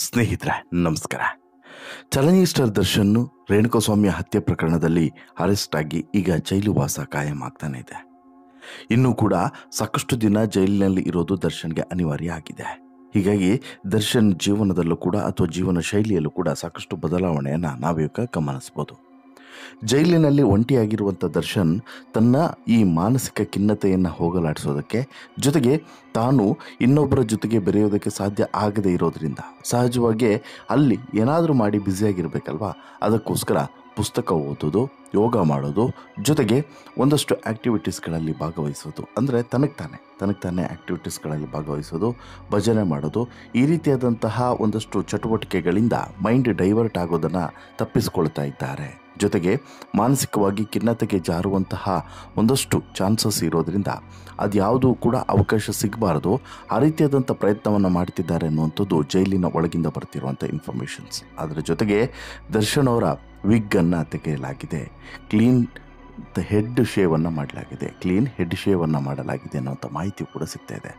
ಸ್ನೇಹಿತರೆ ನಮಸ್ಕಾರ. ಚಲನೀಯ ಸ್ಟಾರ್ ದರ್ಶನ್ ರೇಣುಕಾಸ್ವಾಮಿ ಹತ್ಯೆ ಪ್ರಕರಣದಲ್ಲಿ ಅರೆಸ್ಟ್ ಆಗಿ ಈಗ ಜೈಲು ವಾಸ ಕಾಯಂ ಆಗ್ತಾನೆ ಇದೆ. ಇನ್ನೂ ಕೂಡ ಸಾಕಷ್ಟು ದಿನ ಜೈಲಿನಲ್ಲಿ ಇರೋದು ದರ್ಶನ್ಗೆ ಅನಿವಾರ್ಯ ಆಗಿದೆ. ಹೀಗಾಗಿ ದರ್ಶನ್ ಜೀವನದಲ್ಲೂ ಕೂಡ ಅಥವಾ ಜೀವನ ಶೈಲಿಯಲ್ಲೂ ಕೂಡ ಸಾಕಷ್ಟು ಬದಲಾವಣೆಯನ್ನು ನಾವೀಗ ಗಮನಿಸ್ಬೋದು. ಜೈಲಿನಲ್ಲಿ ಒಂಟಿಯಾಗಿರುವಂಥ ದರ್ಶನ್ ತನ್ನ ಈ ಮಾನಸಿಕ ಖಿನ್ನತೆಯನ್ನು ಹೋಗಲಾಡಿಸೋದಕ್ಕೆ, ಜೊತೆಗೆ ತಾನು ಇನ್ನೊಬ್ಬರ ಜೊತೆಗೆ ಬೆರೆಯೋದಕ್ಕೆ ಸಾಧ್ಯ ಆಗದೇ ಇರೋದ್ರಿಂದ ಸಹಜವಾಗಿ ಅಲ್ಲಿ ಏನಾದರೂ ಮಾಡಿ ಬ್ಯುಸಿಯಾಗಿರ್ಬೇಕಲ್ವಾ, ಅದಕ್ಕೋಸ್ಕರ ಪುಸ್ತಕ ಓದೋದು, ಯೋಗ ಮಾಡೋದು, ಜೊತೆಗೆ ಒಂದಷ್ಟು ಆ್ಯಕ್ಟಿವಿಟೀಸ್ಗಳಲ್ಲಿ ಭಾಗವಹಿಸೋದು, ಅಂದರೆ ತನಗೆ ತಾನೇ ಆ್ಯಕ್ಟಿವಿಟೀಸ್ಗಳಲ್ಲಿ ಭಾಗವಹಿಸೋದು, ಭಜನೆ ಮಾಡೋದು, ಈ ರೀತಿಯಾದಂತಹ ಒಂದಷ್ಟು ಚಟುವಟಿಕೆಗಳಿಂದ ಮೈಂಡ್ ಡೈವರ್ಟ್ ಆಗೋದನ್ನು ತಪ್ಪಿಸ್ಕೊಳ್ತಾ ಇದ್ದಾರೆ. ಜೊತೆಗೆ ಮಾನಸಿಕವಾಗಿ ಖಿನ್ನತೆಗೆ ಜಾರುವಂತಹ ಒಂದಷ್ಟು ಚಾನ್ಸಸ್ ಇರೋದರಿಂದ ಅದ್ಯಾವುದೂ ಕೂಡ ಅವಕಾಶ ಸಿಗಬಾರ್ದು, ಆ ರೀತಿಯಾದಂಥ ಪ್ರಯತ್ನವನ್ನು ಮಾಡ್ತಿದ್ದಾರೆ ಅನ್ನುವಂಥದ್ದು ಜೈಲಿನ ಒಳಗಿಂದ ಬರ್ತಿರುವಂಥ ಇನ್ಫಾರ್ಮೇಷನ್ಸ್. ಅದರ ಜೊತೆಗೆ ದರ್ಶನ್ ಅವರ ವಿಗ್ಗನ್ನು ತೆಗೆಯಲಾಗಿದೆ, ಕ್ಲೀನ್ ಹೆಡ್ ಶೇವನ್ನು ಮಾಡಲಾಗಿದೆ ಅನ್ನೋಂಥ ಮಾಹಿತಿ ಕೂಡ ಸಿಗ್ತಾ ಇದೆ.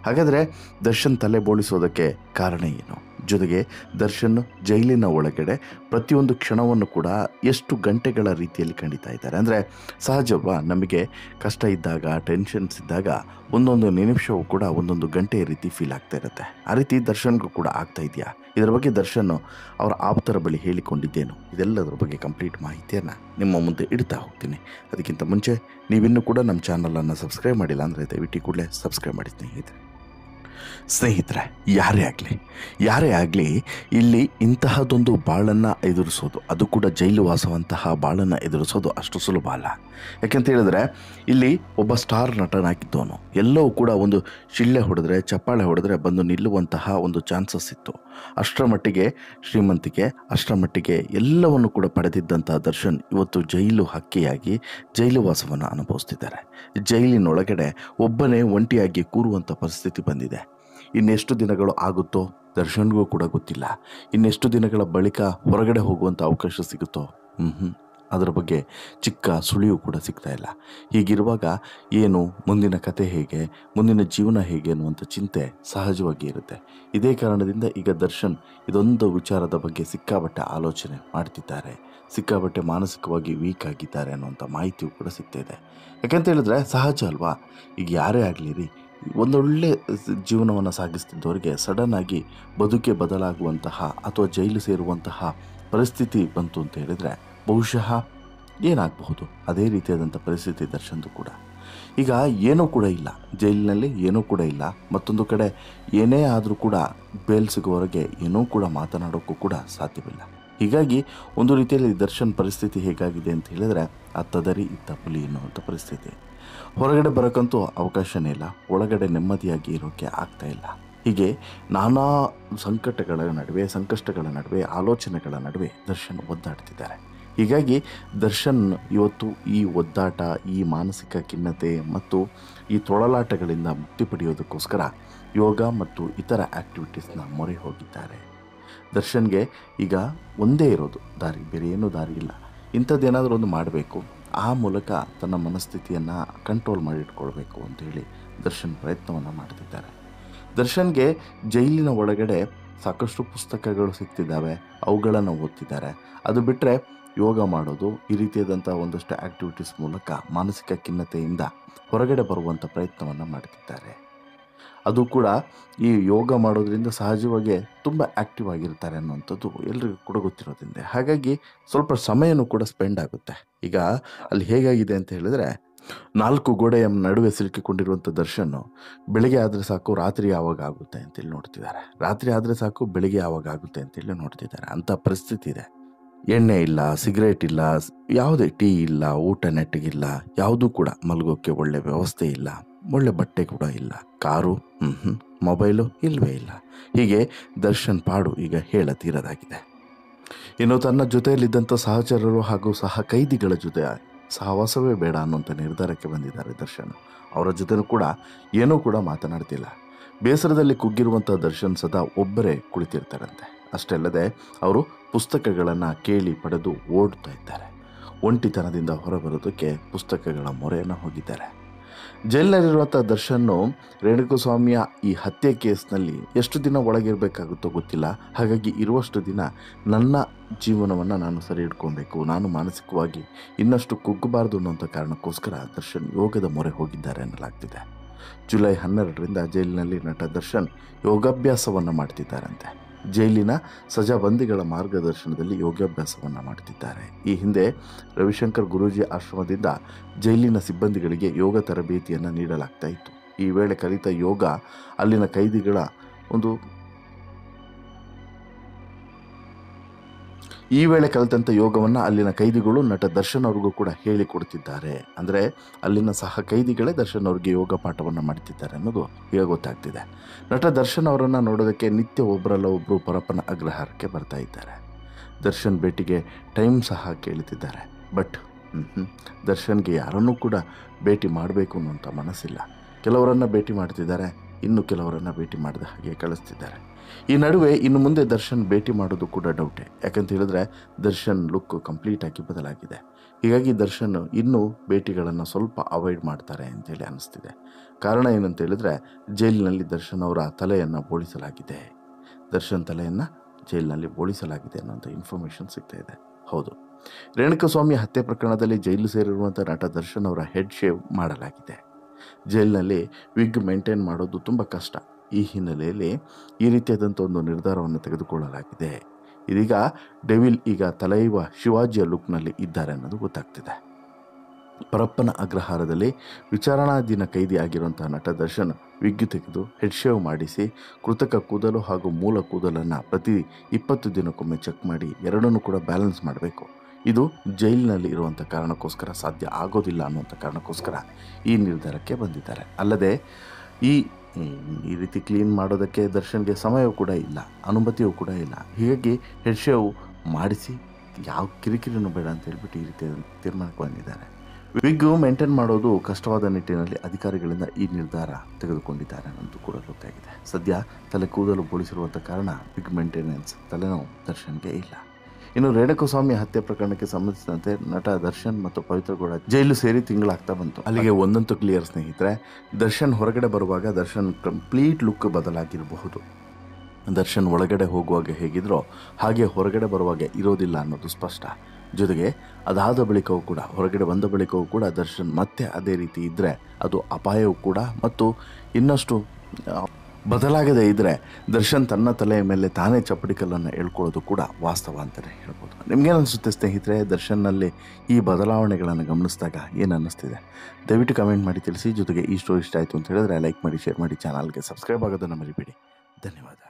ಹಾಗಾದರೆ ದರ್ಶನ್ ತಲೆ ಬೋಳಿಸೋದಕ್ಕೆ ಕಾರಣ ಏನು? ಜೊತೆಗೆ ದರ್ಶನ್ ಜೈಲಿನ ಒಳಗಡೆ ಪ್ರತಿಯೊಂದು ಕ್ಷಣವನ್ನು ಕೂಡ ಎಷ್ಟು ಗಂಟೆಗಳ ರೀತಿಯಲ್ಲಿ ಖಂಡಿತಾ ಇದ್ದಾರೆ. ಅಂದರೆ ಸಹಜವಾ, ನಮಗೆ ಕಷ್ಟ ಇದ್ದಾಗ, ಟೆನ್ಷನ್ಸ್ ಇದ್ದಾಗ ಒಂದೊಂದು ನಿಮಿಷವೂ ಕೂಡ ಒಂದೊಂದು ಗಂಟೆಯ ರೀತಿ ಫೀಲ್ ಆಗ್ತಾ ಇರುತ್ತೆ. ಆ ರೀತಿ ದರ್ಶನ್ಗೂ ಕೂಡ ಆಗ್ತಾ ಇದೆಯಾ? ಇದರ ಬಗ್ಗೆ ದರ್ಶನ್ ಅವರ ಆಪ್ತರ ಬಳಿ ಹೇಳಿಕೊಂಡಿದ್ದೇನು? ಇದೆಲ್ಲದರ ಬಗ್ಗೆ ಕಂಪ್ಲೀಟ್ ಮಾಹಿತಿಯನ್ನು ನಿಮ್ಮ ಮುಂದೆ ಇಡ್ತಾ ಹೋಗ್ತೀನಿ. ಅದಕ್ಕಿಂತ ಮುಂಚೆ ನೀವಿನ್ನೂ ಕೂಡ ನಮ್ಮ ಚಾನಲನ್ನು ಸಬ್ಸ್ಕ್ರೈಬ್ ಮಾಡಿಲ್ಲ ಅಂದರೆ ದಯವಿಟ್ಟು ಕೂಡಲೇ ಸಬ್ಸ್ಕ್ರೈಬ್ ಮಾಡಿ ಸ್ನೇಹಿತರೆ. ಯಾರೇ ಆಗಲಿ ಇಲ್ಲಿ ಇಂತಹದೊಂದು ಬಾಳನ್ನು ಎದುರಿಸೋದು, ಅದು ಕೂಡ ಜೈಲು ವಾಸವಂತಹ ಬಾಳನ್ನು ಎದುರಿಸೋದು ಅಷ್ಟು ಸುಲಭ ಅಲ್ಲ. ಯಾಕೆಂತ ಹೇಳಿದ್ರೆ ಇಲ್ಲಿ ಒಬ್ಬ ಸ್ಟಾರ್ ನಟನಾಗಿದ್ದವನು, ಎಲ್ಲವೂ ಕೂಡ ಒಂದು ಶಿಳ್ಳೆ ಹೊಡೆದ್ರೆ, ಚಪ್ಪಾಳೆ ಹೊಡೆದ್ರೆ ಬಂದು ನಿಲ್ಲುವಂತಹ ಒಂದು ಚಾನ್ಸಸ್ ಇತ್ತು. ಅಷ್ಟರ ಮಟ್ಟಿಗೆ ಶ್ರೀಮಂತಿಕೆ, ಅಷ್ಟರ ಮಟ್ಟಿಗೆ ಎಲ್ಲವನ್ನು ಕೂಡ ಪಡೆದಿದ್ದಂಥ ದರ್ಶನ್ ಇವತ್ತು ಜೈಲು ಹಕ್ಕಿಯಾಗಿ ಜೈಲು ವಾಸವನ್ನು ಅನುಭವಿಸ್ತಿದ್ದಾರೆ. ಜೈಲಿನೊಳಗಡೆ ಒಬ್ಬನೇ ಒಂಟಿಯಾಗಿ ಕೂರುವಂಥ ಪರಿಸ್ಥಿತಿ ಬಂದಿದೆ. ಇನ್ನೆಷ್ಟು ದಿನಗಳು ಆಗುತ್ತೋ ದರ್ಶನ್ಗೂ ಕೂಡ ಗೊತ್ತಿಲ್ಲ. ಇನ್ನೆಷ್ಟು ದಿನಗಳ ಬಳಿಕ ಹೊರಗಡೆ ಹೋಗುವಂಥ ಅವಕಾಶ ಸಿಗುತ್ತೋ ಅದರ ಬಗ್ಗೆ ಚಿಕ್ಕ ಸುಳಿವು ಕೂಡ ಸಿಗ್ತಾ ಇಲ್ಲ. ಹೀಗಿರುವಾಗ ಏನು ಮುಂದಿನ ಕತೆ ಹೇಗೆ, ಮುಂದಿನ ಜೀವನ ಹೇಗೆ ಅನ್ನುವಂಥ ಚಿಂತೆ ಸಹಜವಾಗಿ ಇರುತ್ತೆ. ಇದೇ ಕಾರಣದಿಂದ ಈಗ ದರ್ಶನ್ ಇದೊಂದು ವಿಚಾರದ ಬಗ್ಗೆ ಸಿಕ್ಕಾಪಟ್ಟೆ ಆಲೋಚನೆ ಮಾಡ್ತಿದ್ದಾರೆ, ಸಿಕ್ಕಾಪಟ್ಟೆ ಮಾನಸಿಕವಾಗಿ ವೀಕ್ ಆಗಿದ್ದಾರೆ ಅನ್ನುವಂಥ ಮಾಹಿತಿಯೂ ಕೂಡ ಸಿಗ್ತಾ ಇದೆ. ಯಾಕಂತ ಹೇಳಿದ್ರೆ ಸಹಜ ಅಲ್ವಾ, ಈಗ ಯಾರೇ ಆಗಲಿ ಒಂದೊಳ್ಳೆ ಜೀವನವನ್ನು ಸಾಗಿಸ್ತಿದ್ದವರಿಗೆ ಸಡನ್ನಾಗಿ ಬದುಕೆ ಬದಲಾಗುವಂತಹ ಅಥವಾ ಜೈಲು ಸೇರುವಂತಹ ಪರಿಸ್ಥಿತಿ ಬಂತು ಅಂತ ಹೇಳಿದರೆ ಬಹುಶಃ ಏನಾಗಬಹುದು, ಅದೇ ರೀತಿಯಾದಂಥ ಪರಿಸ್ಥಿತಿ ದರ್ಶನ್ದು ಕೂಡ. ಈಗ ಏನೂ ಕೂಡ ಇಲ್ಲ, ಜೈಲಿನಲ್ಲಿ ಏನೂ ಕೂಡ ಇಲ್ಲ. ಮತ್ತೊಂದು ಕಡೆ ಏನೇ ಆದರೂ ಕೂಡ ಬೇಲ್ ಸಿಗುವವರೆಗೆ ಏನೂ ಕೂಡ ಮಾತನಾಡೋಕ್ಕೂ ಕೂಡ ಸಾಧ್ಯವಿಲ್ಲ. ಹೀಗಾಗಿ ಒಂದು ರೀತಿಯಲ್ಲಿ ದರ್ಶನ್ ಪರಿಸ್ಥಿತಿ ಹೇಗಾಗಿದೆ ಅಂತ ಹೇಳಿದರೆ ಅತ್ತದರಿ ಇತ್ತ ಪುಲಿ ಎನ್ನುವಂಥ ಪರಿಸ್ಥಿತಿ. ಹೊರಗಡೆ ಬರೋಕ್ಕಂತೂ ಅವಕಾಶನೇ ಇಲ್ಲ, ಒಳಗಡೆ ನೆಮ್ಮದಿಯಾಗಿ ಇರೋಕ್ಕೆ ಆಗ್ತಾ ಇಲ್ಲ. ಹೀಗೆ ನಾನಾ ಸಂಕಷ್ಟಗಳ ನಡುವೆ ಆಲೋಚನೆಗಳ ನಡುವೆ ದರ್ಶನ್ ಒದ್ದಾಡ್ತಿದ್ದಾರೆ. ಹೀಗಾಗಿ ದರ್ಶನ್ ಇವತ್ತು ಈ ಒದ್ದಾಟ, ಈ ಮಾನಸಿಕ ಖಿನ್ನತೆ ಮತ್ತು ಈ ತೊಳಲಾಟಗಳಿಂದ ಮುಕ್ತಿ ಪಡೆಯೋದಕ್ಕೋಸ್ಕರ ಯೋಗ ಮತ್ತು ಇತರ ಆ್ಯಕ್ಟಿವಿಟೀಸ್ನ ಮೊರೆ ಹೋಗಿದ್ದಾರೆ. ದರ್ಶನ್ಗೆ ಈಗ ಒಂದೇ ಇರೋದು ದಾರಿ, ಬೇರೆ ಏನೂ ದಾರಿ ಇಲ್ಲ. ಇಂಥದ್ದೇನಾದರೂ ಒಂದು ಮಾಡಬೇಕು, ಆ ಮೂಲಕ ತನ್ನ ಮನಸ್ಥಿತಿಯನ್ನು ಕಂಟ್ರೋಲ್ ಮಾಡಿಟ್ಕೊಳ್ಬೇಕು ಅಂತೇಳಿ ದರ್ಶನ್ ಪ್ರಯತ್ನವನ್ನು ಮಾಡ್ತಿದ್ದಾರೆ. ದರ್ಶನ್ಗೆ ಜೈಲಿನ ಒಳಗಡೆ ಸಾಕಷ್ಟು ಪುಸ್ತಕಗಳು ಸಿಗ್ತಿದ್ದಾವೆ, ಅವುಗಳನ್ನು ಓದ್ತಿದ್ದಾರೆ. ಅದು ಬಿಟ್ಟರೆ ಯೋಗ ಮಾಡೋದು, ಈ ರೀತಿಯಾದಂಥ ಒಂದಷ್ಟು ಆ್ಯಕ್ಟಿವಿಟೀಸ್ ಮೂಲಕ ಮಾನಸಿಕ ಖಿನ್ನತೆಯಿಂದ ಹೊರಗಡೆ ಬರುವಂಥ ಪ್ರಯತ್ನವನ್ನು ಮಾಡ್ತಿದ್ದಾರೆ. ಅದು ಕೂಡ ಈ ಯೋಗ ಮಾಡೋದ್ರಿಂದ ಸಹಜವಾಗಿ ತುಂಬ ಆ್ಯಕ್ಟಿವ್ ಆಗಿರ್ತಾರೆ ಅನ್ನುವಂಥದ್ದು ಎಲ್ರಿಗೂ ಕೂಡ ಗೊತ್ತಿರೋದ್ರಿಂದ ಹಾಗಾಗಿ ಸ್ವಲ್ಪ ಸಮಯನೂ ಕೂಡ ಸ್ಪೆಂಡ್ ಆಗುತ್ತೆ. ಈಗ ಅಲ್ಲಿ ಹೇಗಾಗಿದೆ ಅಂತ ಹೇಳಿದ್ರೆ 4 ಗೋಡೆಯ ನಡುವೆ ಸಿಲುಕಿಕೊಂಡಿರುವಂಥ ದರ್ಶನ್ ಬೆಳಗ್ಗೆ ಆದರೆ ಸಾಕು ರಾತ್ರಿ ಯಾವಾಗ ಆಗುತ್ತೆ ಅಂತೇಳಿ ನೋಡ್ತಿದ್ದಾರೆ, ರಾತ್ರಿ ಆದರೆ ಸಾಕು ಬೆಳಗ್ಗೆ ಯಾವಾಗ ಆಗುತ್ತೆ ಅಂತೇಳಿ ನೋಡ್ತಿದ್ದಾರೆ. ಅಂಥ ಪರಿಸ್ಥಿತಿ ಇದೆ. ಎಣ್ಣೆ ಇಲ್ಲ, ಸಿಗರೇಟ್ ಇಲ್ಲ, ಯಾವುದೇ ಟೀ ಇಲ್ಲ, ಊಟ ನೆಟ್ಟಿಗಿಲ್ಲ, ಯಾವುದೂ ಕೂಡ ಮಲಗೋಕ್ಕೆ ಒಳ್ಳೆ ವ್ಯವಸ್ಥೆ ಇಲ್ಲ, ಒಳ್ಳೆ ಬಟ್ಟೆ ಕೂಡ ಇಲ್ಲ, ಕಾರು ಮೊಬೈಲು ಇಲ್ಲವೇ ಇಲ್ಲ. ಹೀಗೆ ದರ್ಶನ್ ಪಾಡು ಈಗ ಹೇಳತೀರದಾಗಿದೆ. ಇನ್ನು ತನ್ನ ಜೊತೆಯಲ್ಲಿದ್ದಂಥ ಸಹಚರರು ಹಾಗೂ ಸಹ ಕೈದಿಗಳ ಜೊತೆ ಸಹವಾಸವೇ ಬೇಡ ಅನ್ನುವಂಥ ನಿರ್ಧಾರಕ್ಕೆ ಬಂದಿದ್ದಾರೆ ದರ್ಶನ್. ಅವರ ಜೊತೆನೂ ಕೂಡ ಏನೂ ಕೂಡ ಮಾತನಾಡ್ತಿಲ್ಲ. ಬೇಸರದಲ್ಲಿ ಕುಗ್ಗಿರುವಂಥ ದರ್ಶನ್ ಸದಾ ಒಬ್ಬರೇ ಕುಳಿತಿರ್ತಾರಂತೆ. ಅಷ್ಟೇ ಅಲ್ಲದೆ ಅವರು ಪುಸ್ತಕಗಳನ್ನು ಕೇಳಿ ಪಡೆದು ಓಡ್ತಾ ಇದ್ದಾರೆ. ಒಂಟಿತನದಿಂದ ಹೊರಬರೋದಕ್ಕೆ ಪುಸ್ತಕಗಳ ಮೊರೆಯನ್ನು ಹೋಗಿದ್ದಾರೆ. ಜೈಲಿನಲ್ಲಿರುವಂಥ ದರ್ಶನ್ನು ರೇಣುಕಾಸ್ವಾಮಿಯ ಈ ಹತ್ಯೆ ಕೇಸ್ನಲ್ಲಿ ಎಷ್ಟು ದಿನ ಒಳಗಿರಬೇಕಾಗುತ್ತೋ ಗೊತ್ತಿಲ್ಲ. ಹಾಗಾಗಿ ಇರುವಷ್ಟು ದಿನ ನನ್ನ ಜೀವನವನ್ನು ನಾನು ಸರಿ ಇಟ್ಕೊಬೇಕು, ನಾನು ಮಾನಸಿಕವಾಗಿ ಇನ್ನಷ್ಟು ಕುಗ್ಗಬಾರ್ದು ಅನ್ನೋಂಥ ಕಾರಣಕ್ಕೋಸ್ಕರ ದರ್ಶನ್ ಯೋಗದ ಮೊರೆ ಹೋಗಿದ್ದಾರೆ ಎನ್ನಲಾಗ್ತಿದೆ. ಜುಲೈ 12ರಿಂದ ಜೈಲಿನಲ್ಲಿ ನಟ ದರ್ಶನ್ ಯೋಗಾಭ್ಯಾಸವನ್ನು ಮಾಡ್ತಿದ್ದಾರಂತೆ. ಜೈಲಿನ ಸಜಾಬಂದಿಗಳ ಮಾರ್ಗದರ್ಶನದಲ್ಲಿ ಯೋಗಾಭ್ಯಾಸವನ್ನು ಮಾಡ್ತಿದ್ದಾರೆ. ಈ ಹಿಂದೆ ರವಿಶಂಕರ್ ಗುರೂಜಿ ಆಶ್ರಮದಿಂದ ಜೈಲಿನ ಸಿಬ್ಬಂದಿಗಳಿಗೆ ಯೋಗ ತರಬೇತಿಯನ್ನು ನೀಡಲಾಗ್ತಾ ಇತ್ತು. ಈ ವೇಳೆ ಕಲಿತ ಯೋಗ ಅಲ್ಲಿನ ಕೈದಿಗಳ ಈ ವೇಳೆ ಕಲಿತಂಥ ಯೋಗವನ್ನು ಅಲ್ಲಿನ ಕೈದಿಗಳು ನಟ ದರ್ಶನ್ ಅವ್ರಿಗೂ ಕೂಡ ಹೇಳಿಕೊಡ್ತಿದ್ದಾರೆ. ಅಂದರೆ ಅಲ್ಲಿನ ಸಹ ಕೈದಿಗಳೇ ದರ್ಶನ್ ಅವ್ರಿಗೆ ಯೋಗ ಪಾಠವನ್ನು ಮಾಡ್ತಿದ್ದಾರೆ ಅನ್ನೋದು ಈಗ ಗೊತ್ತಾಗ್ತಿದೆ. ನಟ ದರ್ಶನ್ ಅವರನ್ನು ನೋಡೋದಕ್ಕೆ ನಿತ್ಯ ಒಬ್ಬರಲ್ಲ ಒಬ್ಬರು ಪರಪ್ಪನ ಅಗ್ರಹಾರಕ್ಕೆ ಬರ್ತಾ ಇದ್ದಾರೆ. ದರ್ಶನ್ ಭೇಟಿಗೆ ಟೈಮ್ ಸಹ ಕೇಳುತ್ತಿದ್ದಾರೆ. ಬಟ್ ದರ್ಶನ್ಗೆ ಯಾರನ್ನೂ ಕೂಡ ಭೇಟಿ ಮಾಡಬೇಕು ಅನ್ನೋಂಥ ಮನಸ್ಸಿಲ್ಲ. ಕೆಲವರನ್ನು ಭೇಟಿ ಮಾಡ್ತಿದ್ದಾರೆ, ಇನ್ನು ಕೆಲವರನ್ನು ಭೇಟಿ ಮಾಡಿದ ಹಾಗೆ ಕಳಿಸ್ತಿದ್ದಾರೆ. ಈ ನಡುವೆ ಇನ್ನು ಮುಂದೆ ದರ್ಶನ್ ಭೇಟಿ ಮಾಡೋದು ಕೂಡ ಡೌಟೇ. ಯಾಕಂತ ಹೇಳಿದ್ರೆ ದರ್ಶನ್ ಲುಕ್ ಕಂಪ್ಲೀಟಾಗಿ ಬದಲಾಗಿದೆ. ಹೀಗಾಗಿ ದರ್ಶನ್ ಇನ್ನೂ ಭೇಟಿಗಳನ್ನು ಸ್ವಲ್ಪ ಅವಾಯ್ಡ್ ಮಾಡ್ತಾರೆ ಅಂತೇಳಿ ಅನ್ನಿಸ್ತಿದೆ. ಕಾರಣ ಏನಂತ ಹೇಳಿದ್ರೆ ಜೈಲಿನಲ್ಲಿ ದರ್ಶನ್ ಅವರ ತಲೆಯನ್ನು ಬೋಳಿಸಲಾಗಿದೆ. ದರ್ಶನ್ ತಲೆಯನ್ನು ಜೈಲಿನಲ್ಲಿ ಬೋಳಿಸಲಾಗಿದೆ ಅನ್ನೋಂಥ ಇನ್ಫಾರ್ಮೇಷನ್ ಸಿಗ್ತಾ ಇದೆ. ಹೌದು, ರೇಣುಕಾಸ್ವಾಮಿ ಹತ್ಯೆ ಪ್ರಕರಣದಲ್ಲಿ ಜೈಲು ಸೇರಿರುವಂಥ ನಟ ದರ್ಶನ್ ಅವರ ಹೆಡ್ ಶೇವ್ ಮಾಡಲಾಗಿದೆ. ಜೈಲಿನಲ್ಲಿ ವಿಗ್ ಮೇಂಟೈನ್ ಮಾಡೋದು ತುಂಬ ಕಷ್ಟ. ಈ ಹಿನ್ನೆಲೆಯಲ್ಲಿ ಈ ರೀತಿಯಾದಂಥ ಒಂದು ನಿರ್ಧಾರವನ್ನು ತೆಗೆದುಕೊಳ್ಳಲಾಗಿದೆ. ಇದೀಗ ಡೆವಿಲ್ ಈಗ ತಲೈವ ಶಿವಾಜಿಯ ಲುಕ್ನಲ್ಲಿ ಇದ್ದಾರೆ ಅನ್ನೋದು ಗೊತ್ತಾಗ್ತಿದೆ. ಪರಪ್ಪನ ಅಗ್ರಹಾರದಲ್ಲಿ ವಿಚಾರಣಾಧೀನ ಕೈದಿ ಆಗಿರುವಂತಹ ನಟ ದರ್ಶನ್ ವಿಗ್ ತೆಗೆದು ಹೆಡ್ ಶೇವ್ ಮಾಡಿಸಿ ಕೃತಕ ಕೂದಲು ಹಾಗೂ ಮೂಲ ಕೂದಲನ್ನು ಪ್ರತಿ 20 ದಿನಕ್ಕೊಮ್ಮೆ ಚೆಕ್ ಮಾಡಿ ಎರಡನ್ನೂ ಕೂಡ ಬ್ಯಾಲೆನ್ಸ್ ಮಾಡಬೇಕು. ಇದು ಜೈಲಿನಲ್ಲಿ ಇರುವಂಥ ಕಾರಣಕ್ಕೋಸ್ಕರ ಸಾಧ್ಯ ಆಗೋದಿಲ್ಲ ಅನ್ನುವಂಥ ಕಾರಣಕ್ಕೋಸ್ಕರ ಈ ನಿರ್ಧಾರಕ್ಕೆ ಬಂದಿದ್ದಾರೆ. ಅಲ್ಲದೆ ಈ ರೀತಿ ಕ್ಲೀನ್ ಮಾಡೋದಕ್ಕೆ ದರ್ಶನ್ಗೆ ಸಮಯವೂ ಕೂಡ ಇಲ್ಲ, ಅನುಮತಿಯೂ ಕೂಡ ಇಲ್ಲ. ಹೀಗಾಗಿ ಹೆಡ್ ಶೇವ್ ಮಾಡಿಸಿ ಯಾವ ಕಿರಿಕಿರಿನೂ ಬೇಡ ಅಂತ ಹೇಳ್ಬಿಟ್ಟು ಈ ರೀತಿಯ ತೀರ್ಮಾನಕ್ಕೆ ಬಂದಿದ್ದಾರೆ. ವಿಗ್ ಮೇಂಟೈನ್ ಮಾಡೋದು ಕಷ್ಟವಾದ ನಿಟ್ಟಿನಲ್ಲಿ ಅಧಿಕಾರಿಗಳಿಂದ ಈ ನಿರ್ಧಾರ ತೆಗೆದುಕೊಂಡಿದ್ದಾರೆ ಅನ್ನೋದು ಕೂಡ ಗೊತ್ತಾಗಿದೆ. ಸದ್ಯ ತಲೆ ಕೂದಲು ಬೋಳಿಸಿರುವಂಥ ಕಾರಣ ವಿಗ್ ಮೇಂಟೆನೆನ್ಸ್ ತಲೆನೋವು ದರ್ಶನ್ಗೆ ಇಲ್ಲ. ಇನ್ನು ರೇಣುಕಾಸ್ವಾಮಿ ಹತ್ಯೆ ಪ್ರಕರಣಕ್ಕೆ ಸಂಬಂಧಿಸಿದಂತೆ ನಟ ದರ್ಶನ್ ಮತ್ತು ಪವಿತ್ರ ಗೌಡ ಜೈಲು ಸೇರಿ ತಿಂಗಳಾಗ್ತಾ ಬಂತು. ಅಲ್ಲಿಗೆ ಒಂದಂತೂ ಕ್ಲಿಯರ್ ಸ್ನೇಹಿತರೆ, ದರ್ಶನ್ ಹೊರಗಡೆ ಬರುವಾಗ ದರ್ಶನ್ ಕಂಪ್ಲೀಟ್ ಲುಕ್ ಬದಲಾಗಿರಬಹುದು. ದರ್ಶನ್ ಒಳಗಡೆ ಹೋಗುವಾಗ ಹೇಗಿದ್ರೋ ಹಾಗೆ ಹೊರಗಡೆ ಬರುವಾಗ ಇರೋದಿಲ್ಲ ಅನ್ನೋದು ಸ್ಪಷ್ಟ. ಜೊತೆಗೆ ಅದಾದ ಬಳಿಕವೂ ಕೂಡ, ಹೊರಗಡೆ ಬಂದ ಬಳಿಕವೂ ಕೂಡ ದರ್ಶನ್ ಮತ್ತೆ ಅದೇ ರೀತಿ ಇದ್ದರೆ ಅದು ಅಪಾಯವೂ ಕೂಡ. ಮತ್ತು ಇನ್ನಷ್ಟು ಬದಲಾಗದೇ ಇದ್ದರೆ ದರ್ಶನ್ ತನ್ನ ತಲೆಯ ಮೇಲೆ ತಾನೇ ಚಪ್ಪಡಿ ಕಲ್ಲನ್ನು ಎಳ್ಕೊಳ್ಳೋದು ಕೂಡ ವಾಸ್ತವ ಅಂತಲೇ ಹೇಳ್ಬೋದು. ನಿಮಗೇನಿಸುತ್ತೆ ಸ್ನೇಹಿತರೆ, ದರ್ಶನ್ನಲ್ಲಿ ಈ ಬದಲಾವಣೆಗಳನ್ನು ಗಮನಿಸಿದಾಗ ಏನು ಅನ್ನಿಸ್ತಿದೆ? ದಯವಿಟ್ಟು ಕಮೆಂಟ್ ಮಾಡಿ ತಿಳಿಸಿ. ಜೊತೆಗೆ ಈ ಸ್ಟೋರಿ ಇಷ್ಟ ಆಯಿತು ಅಂತ ಹೇಳಿದ್ರೆ ಲೈಕ್ ಮಾಡಿ, ಶೇರ್ ಮಾಡಿ, ಚಾನಲ್ಗೆ ಸಬ್ಸ್ಕ್ರೈಬ್ ಆಗೋದನ್ನು ಮರಿಬೇಡಿ. ಧನ್ಯವಾದ.